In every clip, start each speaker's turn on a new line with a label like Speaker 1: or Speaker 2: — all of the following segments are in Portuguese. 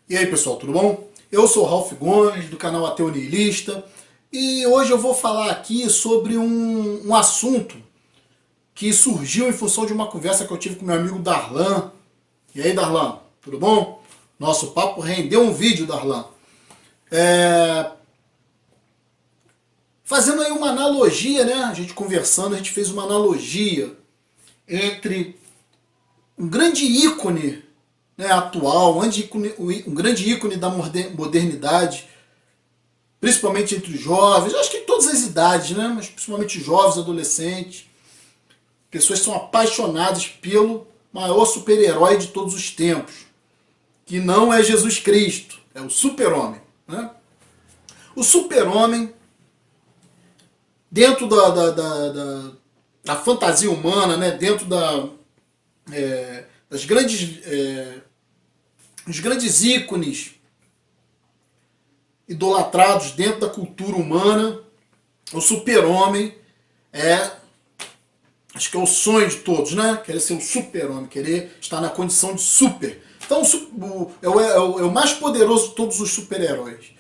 Speaker 1: E aí pessoal, tudo bom? Eu sou o Ralph Gomes, do canal Ateu Nihilista, e hoje eu vou falar aqui sobre um assunto que surgiu em função de uma conversa que eu tive com meu amigo Darlan. E aí Darlan, tudo bom? Nosso papo rendeu um vídeo, Darlan. Fazendo aí uma analogia, né? A gente conversando, a gente fez uma analogia entre um grande ícone, né, atual, um grande ícone da modernidade, principalmente entre os jovens, acho que em todas as idades, né, mas principalmente jovens, adolescentes, pessoas que são apaixonadas pelo maior super-herói de todos os tempos, que não é Jesus Cristo, é o super-homem. Né? O super-homem, dentro da fantasia humana, né, dentro das os grandes ícones idolatrados dentro da cultura humana, o super-homem acho que é o sonho de todos, né? Querer ser o super-homem, querer estar na condição de super. Então é o mais poderoso de todos os super-heróis.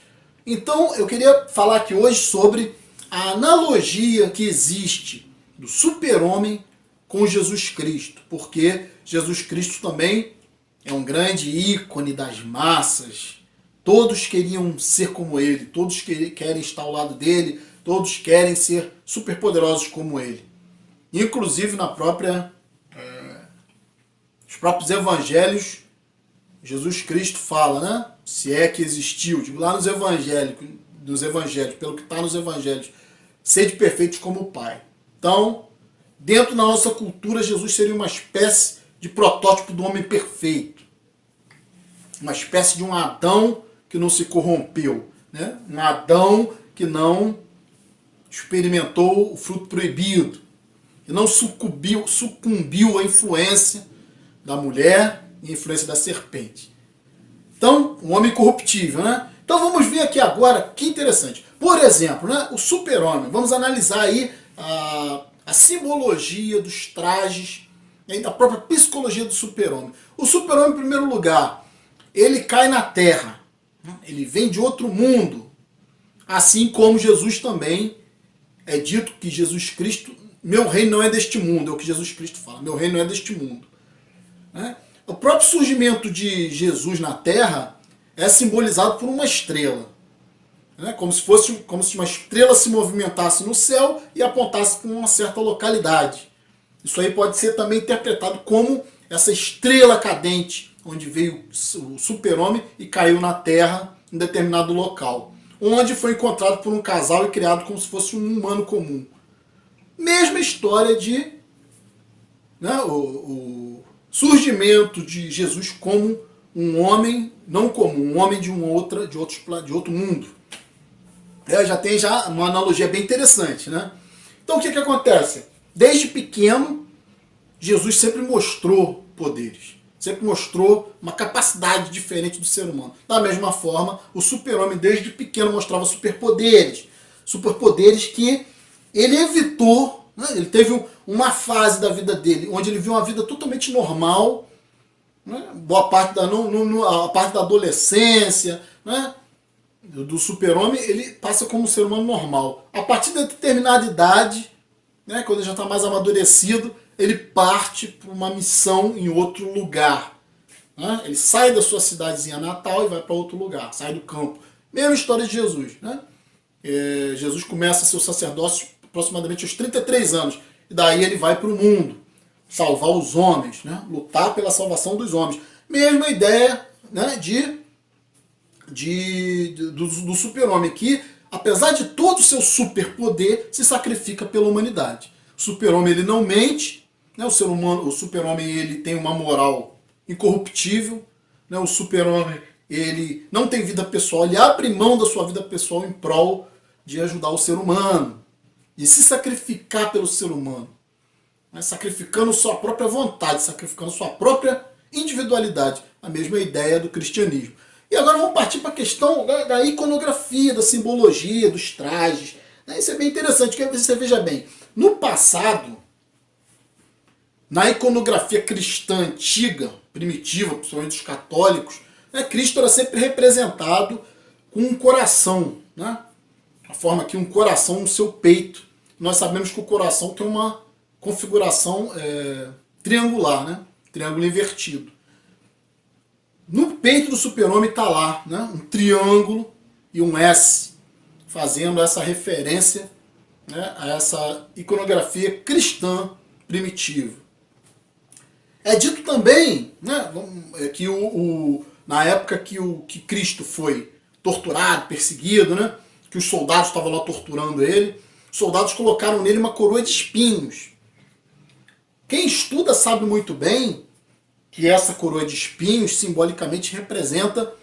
Speaker 1: Então eu queria falar aqui hoje sobre a analogia que existe do super-homem com Jesus Cristo, porque Jesus Cristo também é um grande ícone das massas. Todos queriam ser como ele, todos querem estar ao lado dele, todos querem ser superpoderosos como ele. Inclusive os próprios evangelhos, Jesus Cristo fala, né? Se é que existiu, digo lá nos evangelhos, pelo que está nos evangelhos, sede perfeitos como o Pai. Então, dentro da nossa cultura, Jesus seria uma espécie de protótipo do homem perfeito. Uma espécie de um Adão que não se corrompeu. Né? Um Adão que não experimentou o fruto proibido. Que não sucumbiu à influência da mulher e à influência da serpente. Então, um homem corruptível. Né? Então vamos ver aqui agora, que interessante. Por exemplo, né, o super-homem. Vamos analisar aí a simbologia dos trajes, da própria psicologia do super-homem. O super-homem, em primeiro lugar, ele cai na terra. Ele vem de outro mundo. Assim como Jesus também é dito que Jesus Cristo, meu reino não é deste mundo, é o que Jesus Cristo fala, meu reino não é deste mundo. O próprio surgimento de Jesus na terra é simbolizado por uma estrela. Como se uma estrela se movimentasse no céu e apontasse para uma certa localidade. Isso aí pode ser também interpretado como essa estrela cadente, onde veio o super-homem e caiu na Terra em determinado local, onde foi encontrado por um casal e criado como se fosse um humano comum. Mesma história de o surgimento de Jesus como um homem não comum, um homem de outro mundo. Já tem uma analogia bem interessante. Né? Então o que acontece? Desde pequeno, Jesus sempre mostrou poderes. Sempre mostrou uma capacidade diferente do ser humano. Da mesma forma, o super-homem desde pequeno mostrava superpoderes. Superpoderes que ele evitou. Né? Ele teve uma fase da vida dele onde ele viu uma vida totalmente normal. Né? Boa parte a parte da adolescência, né? Do super-homem, ele passa como um ser humano normal. A partir de determinada idade, né, quando ele já está mais amadurecido, ele parte para uma missão em outro lugar. Né? Ele sai da sua cidadezinha natal e vai para outro lugar, sai do campo. Mesma história de Jesus. Né? Jesus começa seu sacerdócio aproximadamente aos 33 anos. E daí ele vai para o mundo, salvar os homens, né? Lutar pela salvação dos homens. Mesma ideia, né, do super-homem, que, apesar de todo o seu superpoder, se sacrifica pela humanidade. O super-homem ele não mente, né? O super-homem ele tem uma moral incorruptível, né? O super-homem ele não tem vida pessoal, ele abre mão da sua vida pessoal em prol de ajudar o ser humano e se sacrificar pelo ser humano, né? Sacrificando sua própria vontade, sacrificando sua própria individualidade, a mesma ideia do cristianismo. E agora vamos partir para a questão da iconografia, da simbologia, dos trajes. Isso é bem interessante, porque você veja bem, no passado, na iconografia cristã antiga, primitiva, principalmente dos católicos, Cristo era sempre representado com um coração, né? A forma que um coração no seu peito. Nós sabemos que o coração tem uma configuração triangular, né? Triângulo invertido. No peito do super-homem está lá, né? Um triângulo e um S, fazendo essa referência, né, a essa iconografia cristã primitiva. É dito também, né, que na época que Cristo foi torturado, perseguido, né, que os soldados estavam lá torturando ele, os soldados colocaram nele uma coroa de espinhos. Quem estuda sabe muito bem que essa coroa de espinhos simbolicamente representa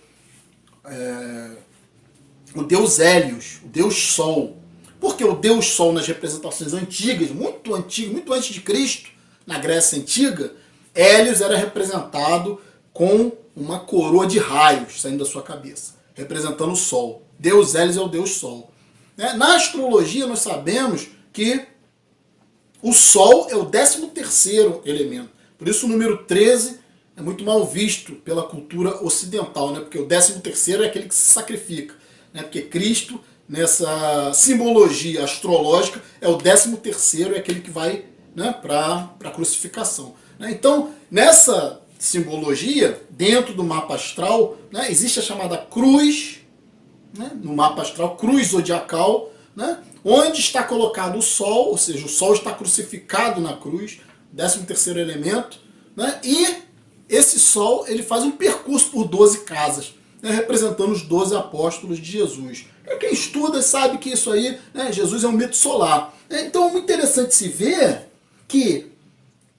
Speaker 1: o deus Hélios, o deus Sol. Porque o deus Sol nas representações antigas, muito antes de Cristo, na Grécia Antiga, Hélios era representado com uma coroa de raios saindo da sua cabeça, representando o Sol. Deus Hélios é o deus Sol. Na astrologia nós sabemos que o Sol é o 13º elemento. Por isso o número 13 é muito mal visto pela cultura ocidental, né? Porque o 13º é aquele que se sacrifica. Né? Porque Cristo, nessa simbologia astrológica, é o 13º, é aquele que vai, né, para a crucificação. Né? Então, nessa simbologia, dentro do mapa astral, né, existe a chamada cruz, né, no mapa astral, cruz zodiacal, né, onde está colocado o Sol, ou seja, o Sol está crucificado na cruz, 13º elemento, né, e esse Sol ele faz um percurso por 12 casas, né, representando os 12 apóstolos de Jesus. Quem estuda sabe que isso aí, né, Jesus é um mito solar. Então é muito interessante se ver que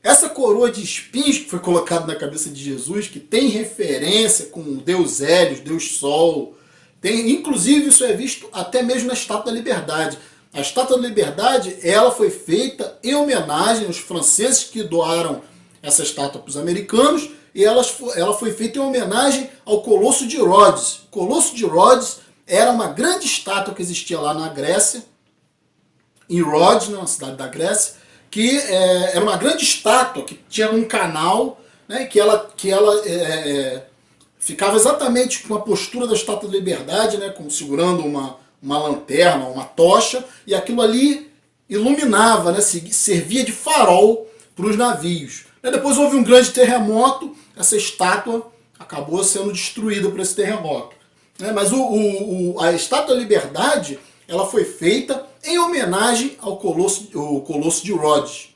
Speaker 1: essa coroa de espinhos que foi colocada na cabeça de Jesus, que tem referência com o Deus Hélios, Deus Sol, inclusive isso é visto até mesmo na Estátua da Liberdade. A Estátua da Liberdade ela foi feita em homenagem aos franceses que doaram essa estátua para os americanos, e ela foi feita em homenagem ao Colosso de Rhodes. O Colosso de Rhodes era uma grande estátua que existia lá na Grécia, em Rhodes, na cidade da Grécia, que era uma grande estátua que tinha um canal, né, que ela ficava exatamente com a postura da Estátua da Liberdade, né, como segurando uma lanterna, uma tocha, e aquilo ali iluminava, né, servia de farol para os navios. Depois houve um grande terremoto, essa estátua acabou sendo destruída por esse terremoto. Mas a Estátua da Liberdade ela foi feita em homenagem ao Colosso de Rhodes,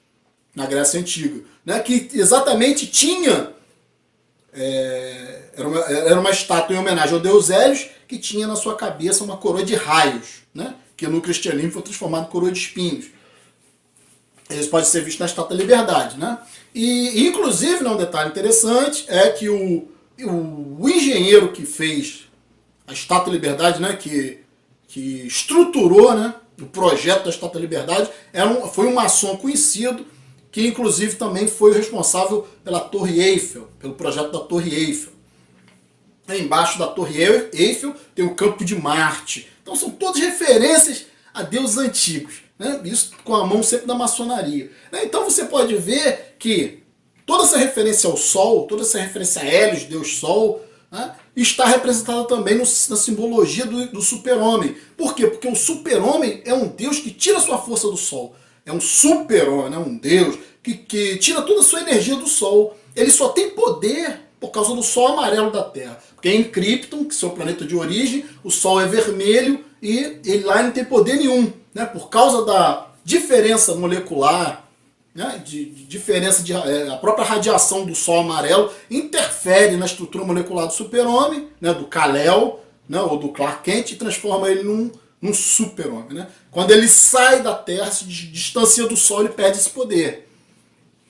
Speaker 1: na Grécia Antiga, né, que exatamente tinha... Era uma estátua em homenagem ao deus Hélios, que tinha na sua cabeça uma coroa de raios, né, que no cristianismo foi transformado em coroa de espinhos. Isso pode ser visto na Estátua da Liberdade. Né? E inclusive, um detalhe interessante é que o engenheiro que fez a Estátua da Liberdade, né, que estruturou, né, o projeto da Estátua da Liberdade, foi um maçom conhecido, que inclusive também foi o responsável pela Torre Eiffel, pelo projeto da Torre Eiffel. Embaixo da Torre Eiffel tem o Campo de Marte. Então são todas referências a deuses antigos. Né? Isso com a mão sempre da maçonaria. Então você pode ver que toda essa referência ao Sol, toda essa referência a Hélios, Deus Sol, né, está representada também na simbologia do super-homem. Por quê? Porque o super-homem é um Deus que tira a sua força do Sol. É um super-homem, né? Um Deus que tira toda a sua energia do Sol. Ele só tem poder por causa do Sol amarelo da Terra. Porque em Krypton, que é o planeta de origem, o Sol é vermelho e ele lá não tem poder nenhum. Né? Por causa da diferença molecular, né? A própria radiação do Sol amarelo interfere na estrutura molecular do super-homem, né? Do Kal-El, né? Ou do Clark Kent, e transforma ele num super-homem. Né? Quando ele sai da Terra, se distancia do Sol, ele perde esse poder.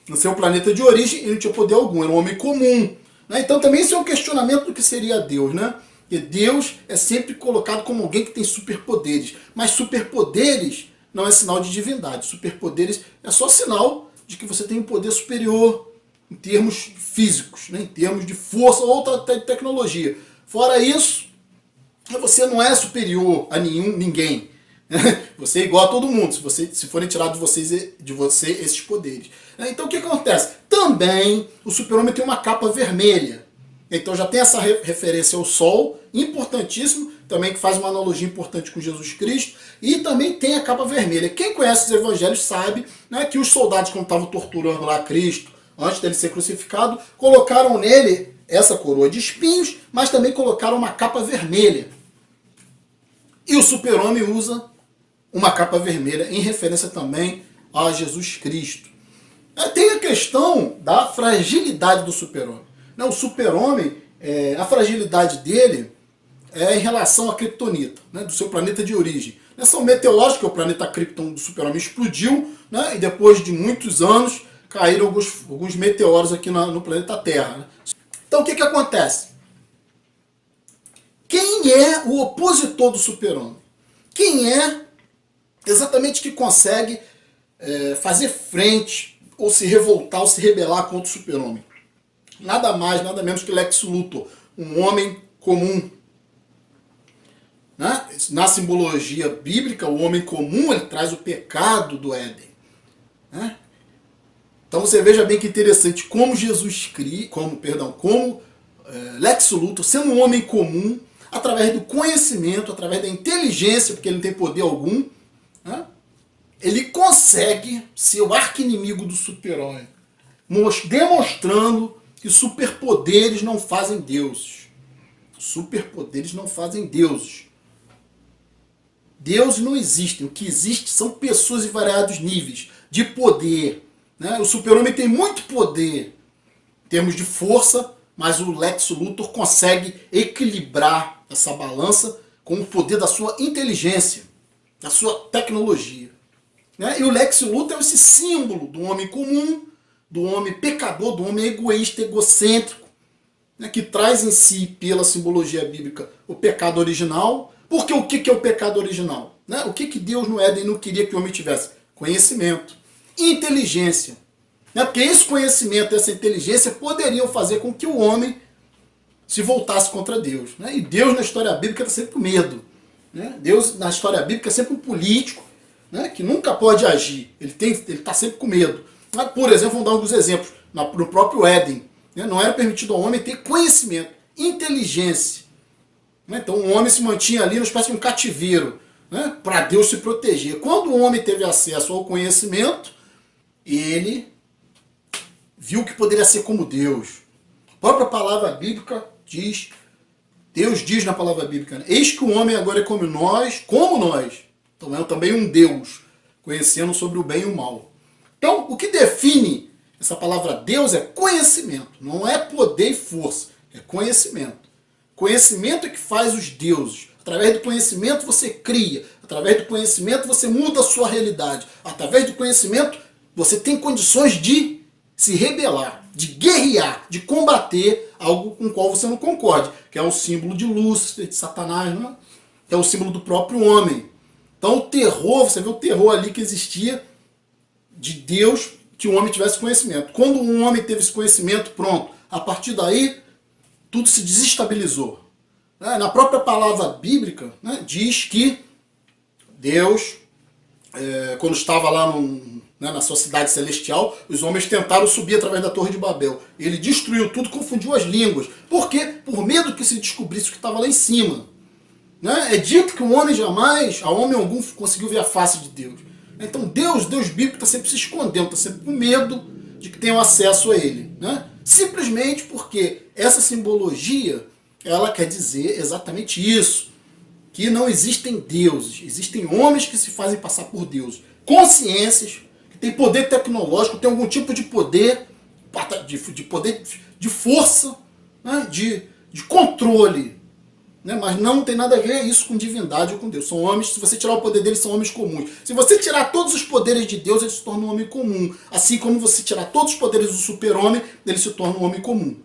Speaker 1: No seu planeta de origem, ele não tinha poder algum, era um homem comum. Né? Então também isso é um questionamento do que seria Deus. Né? E Deus é sempre colocado como alguém que tem superpoderes. Mas superpoderes não é sinal de divindade. Superpoderes é só sinal de que você tem um poder superior em termos físicos, né? Em termos de força ou até de tecnologia. Fora isso, você não é superior a ninguém. Você é igual a todo mundo, se forem tirados de você esses poderes. Então o que acontece? Também o super-homem tem uma capa vermelha. Então já tem essa referência ao sol, importantíssimo, também que faz uma analogia importante com Jesus Cristo, e também tem a capa vermelha. Quem conhece os evangelhos sabe, né, que os soldados, quando estavam torturando lá Cristo, antes dele ser crucificado, colocaram nele essa coroa de espinhos, mas também colocaram uma capa vermelha. E o super-homem usa uma capa vermelha, em referência também a Jesus Cristo. Tem a questão da fragilidade do super-homem. O super-homem, a fragilidade dele é em relação à Kryptonita, né, do seu planeta de origem. São meteoros, que o planeta Krypton do super-homem explodiu, né, e depois de muitos anos caíram alguns meteoros aqui no planeta Terra. Né? Então o que acontece? Quem é o opositor do super-homem? Quem é exatamente que consegue fazer frente, ou se revoltar, ou se rebelar contra o super-homem? Nada mais, nada menos que Lex Luthor, um homem comum. Né? Na simbologia bíblica, o homem comum ele traz o pecado do Éden. Né? Então você veja bem que interessante como Lex Luthor, sendo um homem comum, através do conhecimento, através da inteligência, porque ele não tem poder algum, né? Ele consegue ser o arqui-inimigo do super-homem, demonstrando que superpoderes não fazem deuses. Superpoderes não fazem deuses. Deuses não existem. O que existe são pessoas em variados níveis de poder. Né? O super-homem tem muito poder em termos de força, mas o Lex Luthor consegue equilibrar essa balança com o poder da sua inteligência, da sua tecnologia. Né? E o Lex Luthor é esse símbolo do homem comum, do homem pecador, do homem egoísta, egocêntrico, né? Que traz em si, pela simbologia bíblica, o pecado original. Porque o que é o pecado original? Né? O que Deus no Éden não queria que o homem tivesse? Conhecimento. Inteligência. Né? Porque esse conhecimento, essa inteligência poderiam fazer com que o homem se voltasse contra Deus. Né? E Deus na história bíblica está sempre com medo. Né? Deus na história bíblica é sempre um político, né? Que nunca pode agir. Ele está sempre com medo. Por exemplo, vamos dar alguns exemplos. No próprio Éden, né? Não era permitido ao homem ter conhecimento, inteligência. Né? Então o homem se mantinha ali numa espécie de um cativeiro, né? Para Deus se proteger. Quando o homem teve acesso ao conhecimento, ele viu que poderia ser como Deus. A própria palavra bíblica diz, Deus diz na palavra bíblica, né? Eis que o homem agora é como nós. Então é também um Deus, conhecendo sobre o bem e o mal. Então, o que define essa palavra Deus é conhecimento. Não é poder e força, é conhecimento. Conhecimento é que faz os deuses. Através do conhecimento você cria. Através do conhecimento você muda a sua realidade. Através do conhecimento você tem condições de se rebelar, de guerrear, de combater algo com o qual você não concorde. Que é o símbolo de Lúcifer, de Satanás, né? Que é o símbolo do próprio homem. Então o terror, você vê o terror ali que existia de Deus, que o homem tivesse conhecimento. Quando um homem teve esse conhecimento, pronto, a partir daí tudo se desestabilizou. Na própria palavra bíblica, né, diz que Deus, quando estava lá na sua cidade celestial, os homens tentaram subir através da Torre de Babel. Ele destruiu tudo, confundiu as línguas. Por quê? Por medo que se descobrisse o que estava lá em cima. Né? É dito que o homem jamais, a homem algum, conseguiu ver a face de Deus. Então Deus bíblico está sempre se escondendo, está sempre com medo de que tenham acesso a ele. Né? Simplesmente porque essa simbologia, ela quer dizer exatamente isso. Que não existem deuses, existem homens que se fazem passar por deuses. Consciências, que têm poder tecnológico, têm algum tipo de poder, de força, né? de controle. Né? Mas não tem nada a ver isso com divindade ou com Deus. São homens, se você tirar o poder deles, são homens comuns. Se você tirar todos os poderes de Deus, ele se torna um homem comum. Assim como você tirar todos os poderes do super-homem, ele se torna um homem comum.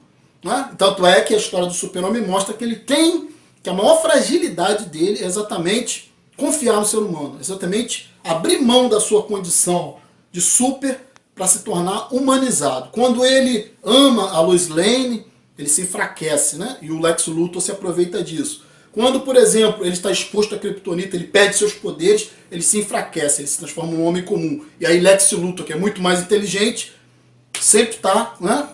Speaker 1: Né? Tanto é que a história do super-homem mostra que ele tem, que a maior fragilidade dele é exatamente confiar no ser humano. Exatamente abrir mão da sua condição de super para se tornar humanizado. Quando ele ama a Lois Lane, ele se enfraquece, né? E o Lex Luthor se aproveita disso. Quando, por exemplo, ele está exposto à Kryptonita, ele perde seus poderes, ele se enfraquece, ele se transforma em um homem comum. E aí Lex Luthor, que é muito mais inteligente, sempre está, né?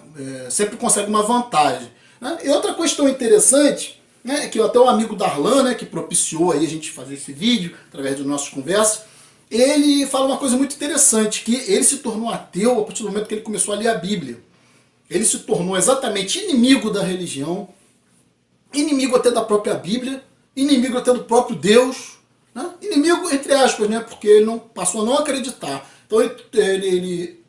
Speaker 1: Sempre consegue uma vantagem. Né? E outra questão interessante, né, que até o amigo Darlan, né, que propiciou aí a gente fazer esse vídeo, através de nossas conversas, ele fala uma coisa muito interessante, que ele se tornou ateu a partir do momento que ele começou a ler a Bíblia. Ele se tornou exatamente inimigo da religião, inimigo até da própria Bíblia, inimigo até do próprio Deus, né? Inimigo entre aspas, né? Porque ele não passou a não acreditar. Então ele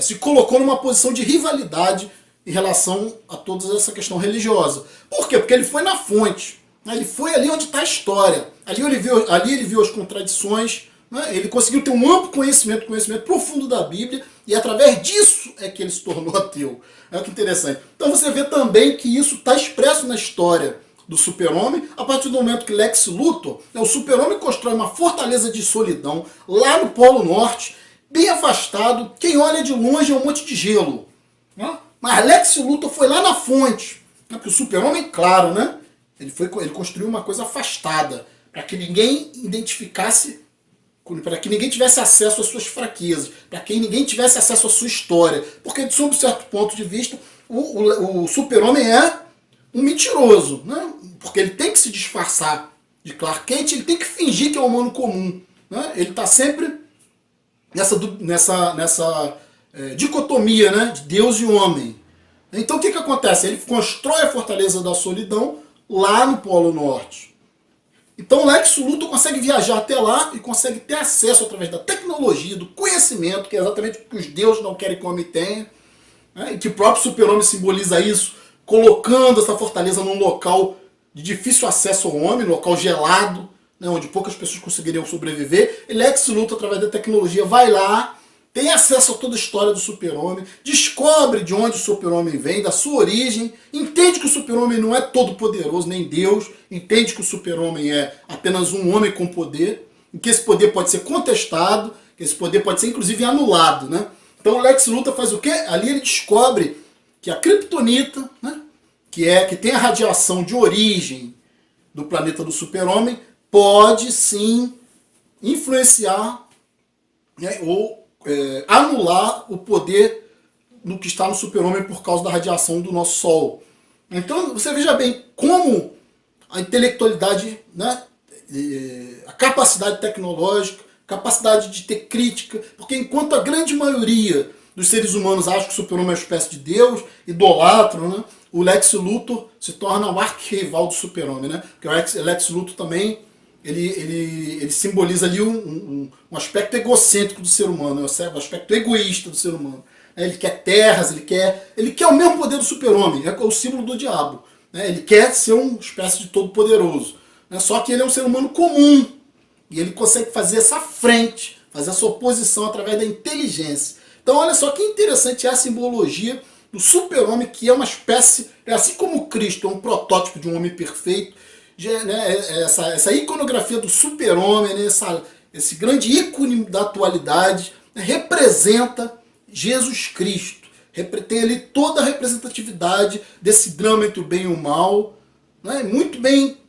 Speaker 1: se colocou numa posição de rivalidade em relação a toda essa questão religiosa. Por quê? Porque ele foi na fonte, né? Ele foi ali onde está a história. Ali ele viu as contradições, né? Ele conseguiu ter um amplo conhecimento profundo da Bíblia, e através disso é que ele se tornou ateu. É que interessante. Então você vê também que isso está expresso na história do Super-Homem, a partir do momento que Lex Luthor, o Super-Homem constrói uma fortaleza de solidão lá no Polo Norte, bem afastado, quem olha de longe é um monte de gelo. Né? Mas Lex Luthor foi lá na fonte, né? Porque o Super-Homem, claro, né? Ele construiu uma coisa afastada, para que ninguém identificasse, para que ninguém tivesse acesso às suas fraquezas, para que ninguém tivesse acesso à sua história. Porque, de um certo ponto de vista, o Super-Homem é um mentiroso, né? Porque ele tem que se disfarçar de Clark Kent, ele tem que fingir que é um humano comum. Né? Ele está sempre nessa dicotomia, né? De Deus e homem. Então o que acontece? Ele constrói a Fortaleza da Solidão lá no Polo Norte. Então o Lex Luthor consegue viajar até lá e consegue ter acesso através da tecnologia, do conhecimento, que é exatamente o que os deuses não querem que o homem tenha, né? E que o próprio Super-Homem simboliza isso, colocando essa fortaleza num local de difícil acesso ao homem, num local gelado, né, onde poucas pessoas conseguiriam sobreviver. E Lex Luthor, através da tecnologia, vai lá, tem acesso a toda a história do Super-Homem, descobre de onde o Super-Homem vem, da sua origem, entende que o Super-Homem não é todo poderoso, nem Deus, entende que o Super-Homem é apenas um homem com poder, e que esse poder pode ser contestado, que esse poder pode ser inclusive anulado. Né? Então o Lex Luthor faz o quê? Ali ele descobre que a Kryptonita, né, que tem a radiação de origem do planeta do Super-Homem, pode sim influenciar, né, ou anular o poder no que está no Super-Homem por causa da radiação do nosso Sol. Então você veja bem como a intelectualidade, né, a capacidade tecnológica, capacidade de ter crítica, porque enquanto a grande maioria dos seres humanos acham que o Super-Homem é uma espécie de Deus, idolatram, né, o Lex Luthor se torna o arquirrival do Super-Homem. Né, porque o Lex Luthor também ele simboliza ali um aspecto egocêntrico do ser humano, um aspecto egoísta do ser humano. Ele quer terras, ele quer o mesmo poder do Super-Homem, é o símbolo do diabo. Ele quer ser uma espécie de todo-poderoso. Só que ele é um ser humano comum, e ele consegue fazer essa frente, fazer essa oposição através da inteligência. Então olha só que interessante é a simbologia do Super-Homem, que é uma espécie, assim como Cristo é um protótipo de um homem perfeito, essa iconografia do Super-Homem, né, esse grande ícone da atualidade, né, representa Jesus Cristo. Tem ali toda a representatividade desse drama entre o bem e o mal, né, muito bem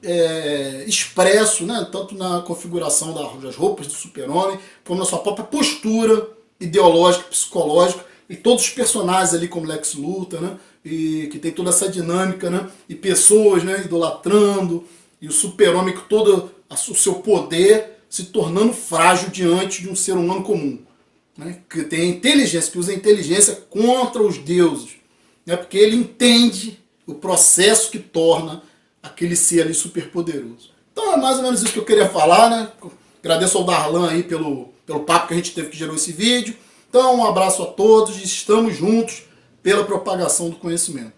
Speaker 1: expresso, né, tanto na configuração das roupas do Super-Homem, como na sua própria postura ideológica, psicológica, e todos os personagens ali como Lex Luthor, né, e que tem toda essa dinâmica, né, e pessoas, né, idolatrando, e o Super-Homem com todo o seu poder se tornando frágil diante de um ser humano comum, né, que tem a inteligência, que usa a inteligência contra os deuses, né, porque ele entende o processo que torna aquele ser ali super poderoso. Então é mais ou menos isso que eu queria falar, né? Agradeço ao Darlan aí pelo papo que a gente teve que gerou esse vídeo. Então um abraço a todos e estamos juntos pela propagação do conhecimento.